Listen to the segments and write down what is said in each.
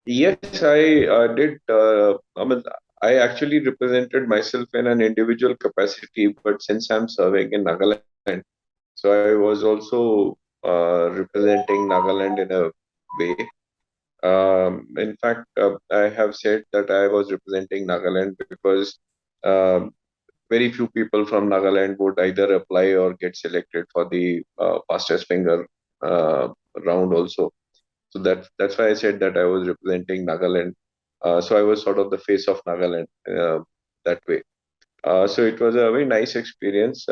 Yes, I did. I actually represented myself in an individual capacity, but since I'm serving in Nagaland, so I was also representing Nagaland in a way. In fact, I have said that I was representing Nagaland because um, very few people from Nagaland would either apply or get selected for the fastest finger uh, round also. So that's why I said that I was representing Nagaland. So I was sort of the face of Nagaland that way. So it was a very nice experience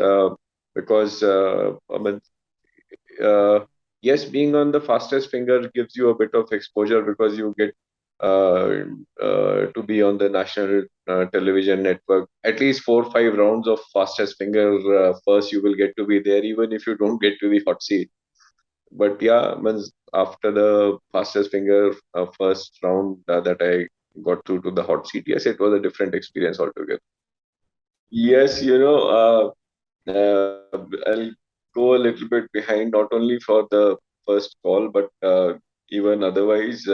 because uh, yes, being on the fastest finger gives you a bit of exposure because you get uh, to be on the national television network. At least 4 or 5 rounds of fastest finger first, you will get to be there, even if you don't get to the hot seat. But yeah, means after the fastest finger first round that I got through to the hot seat, yes, it was a different experience altogether. Yes, I'll go a little bit behind, not only for the first call, but even otherwise.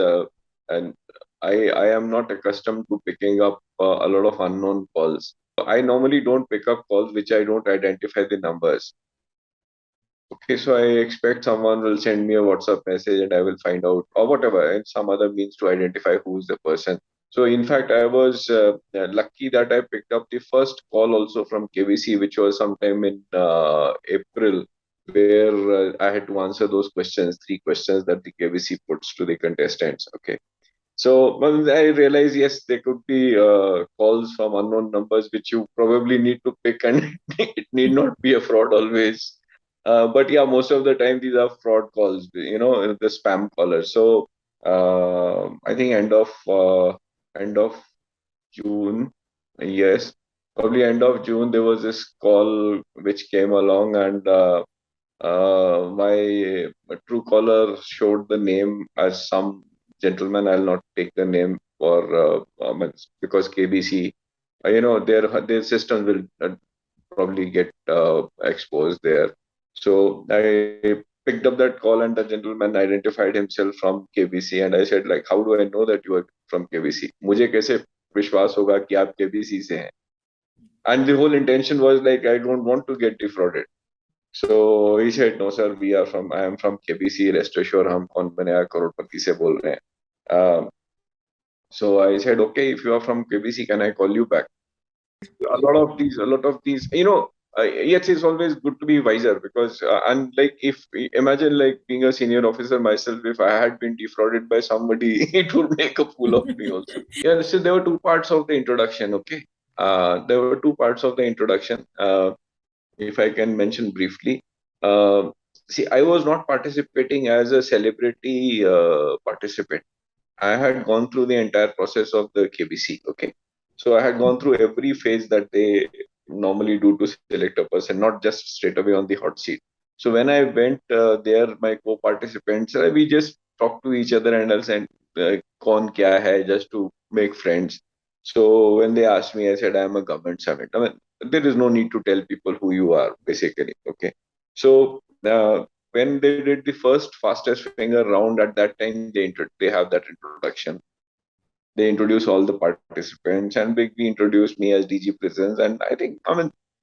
And I am not accustomed to picking up a lot of unknown calls. I normally don't pick up calls which I don't identify the numbers. Okay, so I expect someone will send me a WhatsApp message and I will find out, or whatever, and some other means to identify who's the person. So, in fact, I was lucky that I picked up the first call also from KBC, which was sometime in April, where I had to answer those questions, 3 questions that the KBC puts to the contestants. Okay. So well, I realize, yes, there could be calls from unknown numbers which you probably need to pick, and it need not be a fraud always. But yeah, most of the time these are fraud calls, the spam callers. So I think end of June, yes, probably end of June, there was this call which came along, and my true caller showed the name as some gentleman. I'll not take the name for because KBC, their system will probably get exposed there. So I picked up that call, and the gentleman identified himself from KBC, and I said, like, how do I know that you are from KBC? मुझे कैसे विश्वास होगा कि आप KBC से हैं? And the whole intention was like, I don't want to get defrauded. So he said, no, sir, I am from KBC, rest assured, हम कौन बनेगा करोड़पति से बोल रहे हैं. So I said, okay, if you are from KBC, can I call you back? A lot of these, yes, it's always good to be wiser because, and like, if imagine like being a senior officer myself, if I had been defrauded by somebody, it would make a fool of me also. Yeah, so there were two parts of the introduction, okay? There were two parts of the introduction. If I can mention briefly. See, I was not participating as a celebrity participant. I had gone through the entire process of the KBC. Okay, so I had gone through every phase that they normally do to select a person, not just straight away on the hot seat. So when I went there, my co-participants, we just talked to each other and I'll send "kaun kya hai" just to make friends. So when they asked me, I said I am a government servant. I mean, there is no need to tell people who you are, basically. Okay, so when they did the first fastest finger round at that time, they have that introduction. They introduce all the participants and they introduced me as DG Prisons. And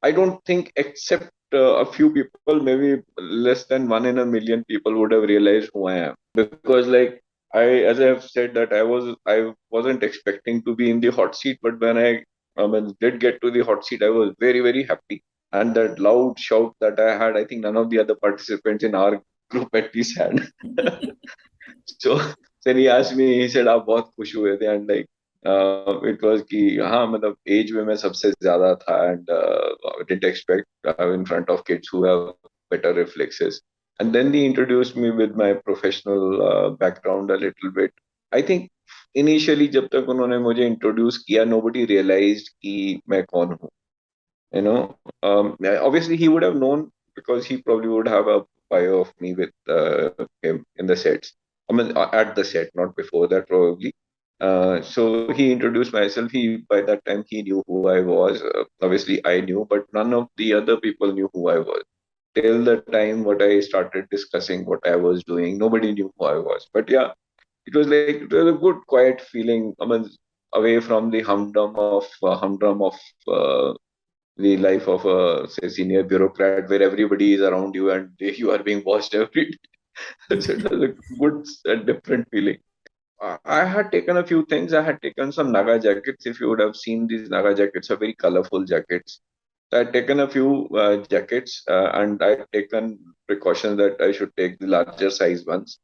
I don't think except a few people, maybe less than one in a million people would have realized who I am. Because like as I have said that I wasn't expecting to be in the hot seat, but when I did get to the hot seat, I was very, very happy. And that loud shout that I had, I think none of the other participants in our group at least had. So then he asked me, he said, आप बहुत खुश हुए थे, and like it was कि हाँ मतलब age में मैं सबसे ज्यादा था, and I didn't expect in front of kids who have better reflexes. And then they introduced me with my professional background a little bit. I think initially जब तक उन्होंने मुझे introduce किया, nobody realized कि मैं कौन हूँ. Obviously he would have known because he probably would have a bio of me with him in the sets. I mean, at the set, not before that, probably. So he introduced myself. He by that time he knew who I was. Obviously, I knew, but none of the other people knew who I was. Till the time what I started discussing what I was doing, nobody knew who I was. But yeah, it was a good quiet feeling. I mean, away from the humdrum of uh, the life of a say senior bureaucrat where everybody is around you and you are being watched every day. So it was a good different feeling. I had taken a few things. I had taken some Naga jackets. If you would have seen these Naga jackets, are very colorful jackets. So I had taken a few jackets and I had taken precautions that I should take the larger size ones.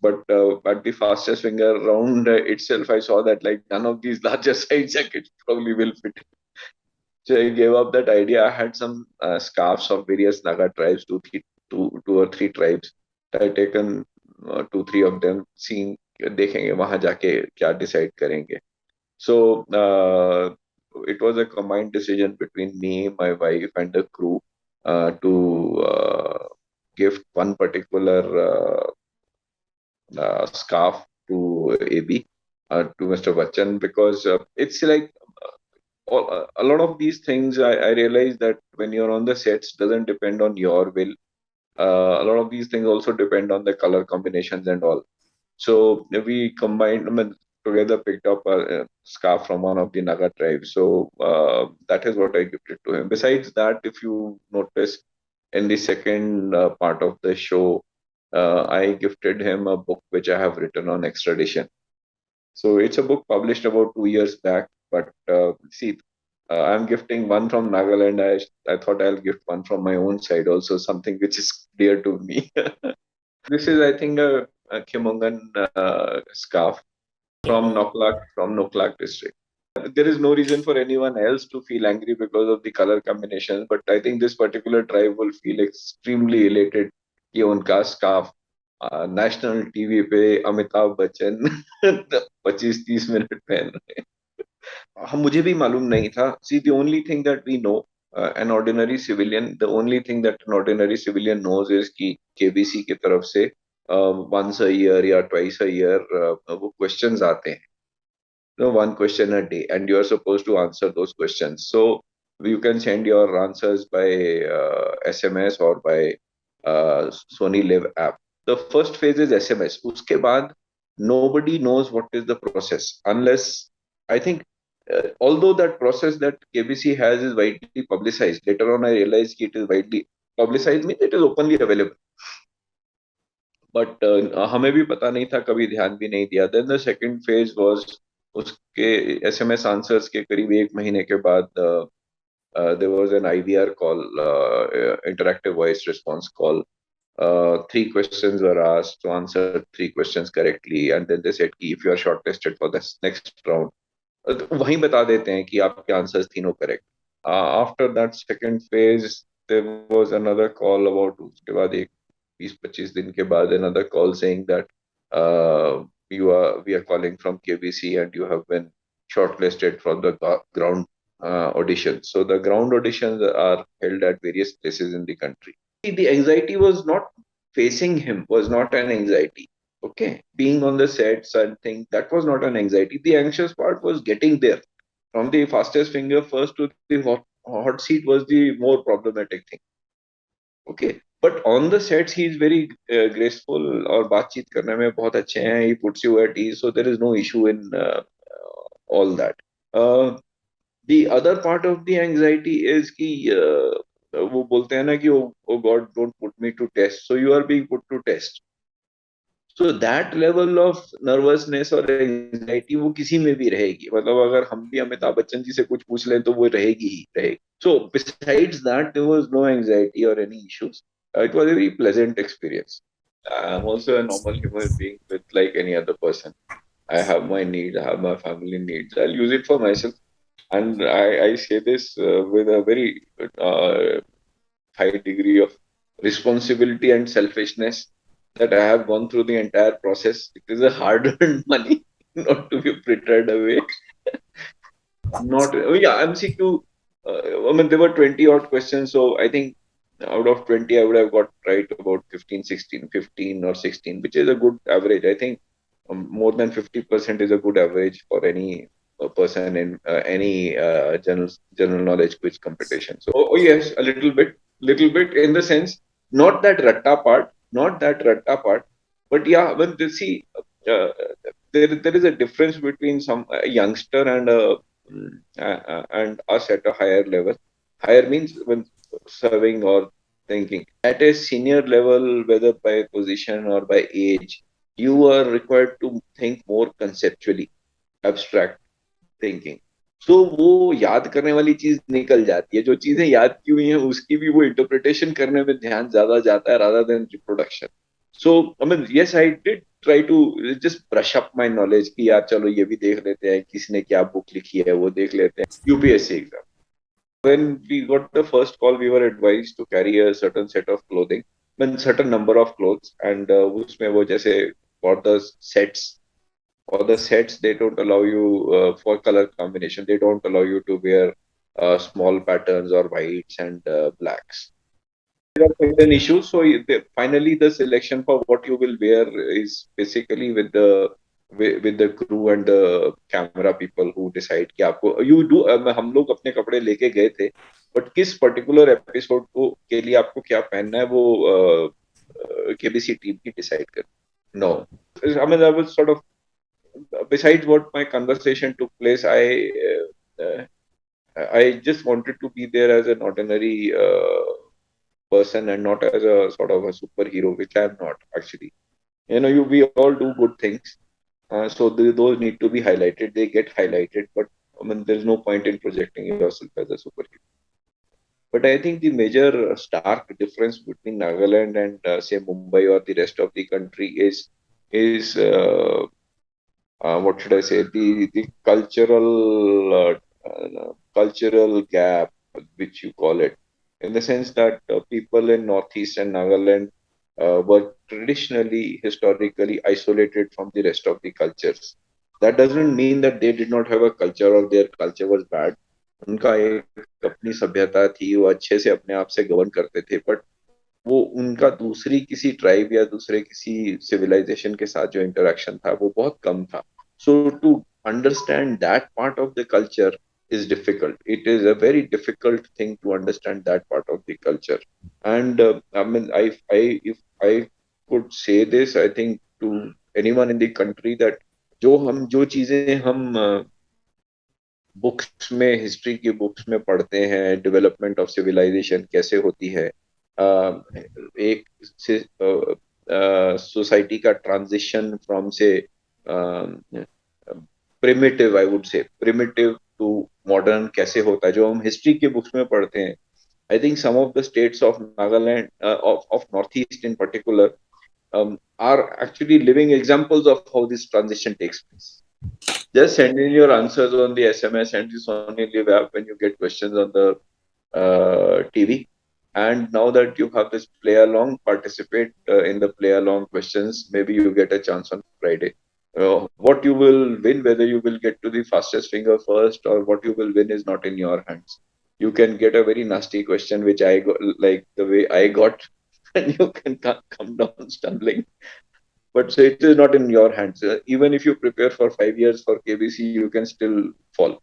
But at the fastest finger round itself, I saw that like none of these larger size jackets probably will fit. So I gave up that idea. I had some scarves of various Naga tribes, two or three tribes. I had taken two, three of them, seeing देखेंगे वहां जाके क्या decide करेंगे. So it was a combined decision between me, my wife, and the crew to gift one particular scarf to AB, to Mr. Bachchan, because it's like a lot of these things I realize that when you're on the sets doesn't depend on your will. A lot of these things also depend on the color combinations and all. So we combined, I mean, together picked up a scarf from one of the Naga tribes. So that is what I gifted to him. Besides that, if you notice in the second part of the show, I gifted him a book which I have written on extradition. So it's a book published about 2 years back. But see, I'm gifting one from Nagaland. I thought I'll gift one from my own side also, something which is dear to me. This is, I think, a Kimongan scarf from Noklak district. There is no reason for anyone else to feel angry because of the color combinations, but I think this particular tribe will feel extremely elated कि उनका scarf national TV पे Amitabh Bachchan 25-30 minute पहन रहे हैं. हम मुझे भी मालूम नहीं था. See, the only thing that we know, the only thing that an ordinary civilian knows is कि KBC की तरफ से once a year या twice a year वो questions आते हैं. One question a day, and you are supposed to answer those questions. So you can send your answers by SMS or by Sony Live app. The first phase is SMS. Uske baad, nobody knows what is the process unless, I think, although that process that KBC has is widely publicized. Later on, I realized it is widely publicized, means it is openly available. But हमें भी पता नहीं था, कभी ध्यान भी नहीं दिया. Then the second phase was उसके एसएमएस आंसर्स के करीब 1 महीने के बाद there was an IVR call, interactive voice response call. 3 questions were asked to answer 3 questions correctly, and then they said कि if you are shortlisted for this next round, वहीं बता देते हैं कि आपके आंसर्स तीनों correct. After that second phase there was another call about उसके बाद एक 20-25 दिन के बाद another call saying that we are calling from KBC and you have been shortlisted for the ground auditions. So the ground auditions are held at various places in the country. The anxiety was not facing him, was not an anxiety. Okay, being on the sets and things, that was not an anxiety. The anxious part was getting there. From the fastest finger first to the hot seat was the more problematic thing. Okay, but on the sets he is very graceful और बातचीत करने में बहुत अच्छे हैं. He puts you at ease, so there is no issue in all that. The other part of the anxiety is कि वो बोलते हैं ना कि oh God, don't put me to test, so you are being put to test. So that level of nervousness और anxiety वो किसी में भी रहेगी. मतलब अगर हम भी अमिताभ बच्चन जी से कुछ पूछ लें तो वो रहेगी ही रहेगी. So besides that, there was no anxiety or any issues. It was a very pleasant experience. I'm also a normal human being with like any other person. I have my needs, I have my family needs. I'll use it for myself. And I say this with a very high degree of responsibility and selfishness that I have gone through the entire process. It is a hard-earned money, not to be frittered away. Not, oh yeah, MCQ. I mean, there were 20 odd questions, so I think out of 20, I would have got right about 15, 16, 15 or 16, which is a good average. I think more than 50% is a good average for any person in any general knowledge quiz competition. So, oh yes, a little bit in the sense, not that ratta part, but yeah, when they see uh, there is a difference between some a youngster and and us at a higher level. Higher means when serving or thinking. At a senior level, whether by position or by age, you are required to think more conceptually, abstract thinking. So वो याद करने वाली चीज निकल जाती है, जो चीजें याद की हुई हैं उसकी भी वो इंटरप्रिटेशन करने में ध्यान ज्यादा जाता है rather than reproduction. So I mean yes, I did try to just brush up my knowledge कि यार चलो ये भी देख लेते हैं, किसी ने क्या बुक लिखी है वो देख लेते हैं. UPSC exam, when we got the first call we were advised to carry a certain set of clothing, I mean certain number of clothes, and उसमें वो जैसे for the sets, or the sets they don't allow you for color combination, they don't allow you to wear small patterns or whites and blacks. There are certain issues, so finally the selection for what you will wear is basically with the crew and the camera people who decide कि आपको you do हम लोग अपने कपड़े लेके गए थे, but किस पर्टिकुलर एपिसोड को के लिए आपको क्या पहनना है वो केबीसी टीम की डिसाइड कर. No, I mean I was sort of, besides what my conversation took place, I just wanted to be there as an ordinary person and not as a sort of a superhero, which I am not actually. You know, we all do good things, so those need to be highlighted. They get highlighted, but I mean, there's no point in projecting yourself as a superhero. But I think the major stark difference between Nagaland and say Mumbai or the rest of the country is what should I say, the cultural gap, which you call it, in the sense that people in northeast and Nagaland were traditionally, historically isolated from the rest of the cultures. That doesn't mean that they did not have a culture or their culture was bad. उनका एक अपनी सभ्यता थी, वो अच्छे से अपने आप से गवर्न करते थे, बट वो उनका दूसरी किसी ट्राइब या दूसरे किसी सिविलाइजेशन के साथ जो इंटरेक्शन था वो बहुत कम था. So to understand that part of the culture is difficult. It is a very difficult thing to understand that part of the culture. And I mean, if I could say this, I think to anyone in the country that जो चीजें हम books में, history की books में पढ़ते हैं, development of civilisation कैसे होती है, एक सोसाइटी का ट्रांजिशन फ्रॉम से primitive, I would say primitive to modern कैसे होता है, जो हम हिस्ट्री के बुक्स में पढ़ते हैं. I think some of the states of Nagaland, of north east in particular, are actually living examples of how this transition takes place. Just send in your answers on the SMS and the Sony Live app when you get questions on the TV. And now that you have this play along, participate in the play along questions. Maybe you get a chance on Friday. What you will win, whether you will get to the fastest finger first or what you will win, is not in your hands. You can get a very nasty question, which I got, like the way I got, and you can come down stumbling. But so it is not in your hands. Even if you prepare for 5 years for KBC, you can still fall.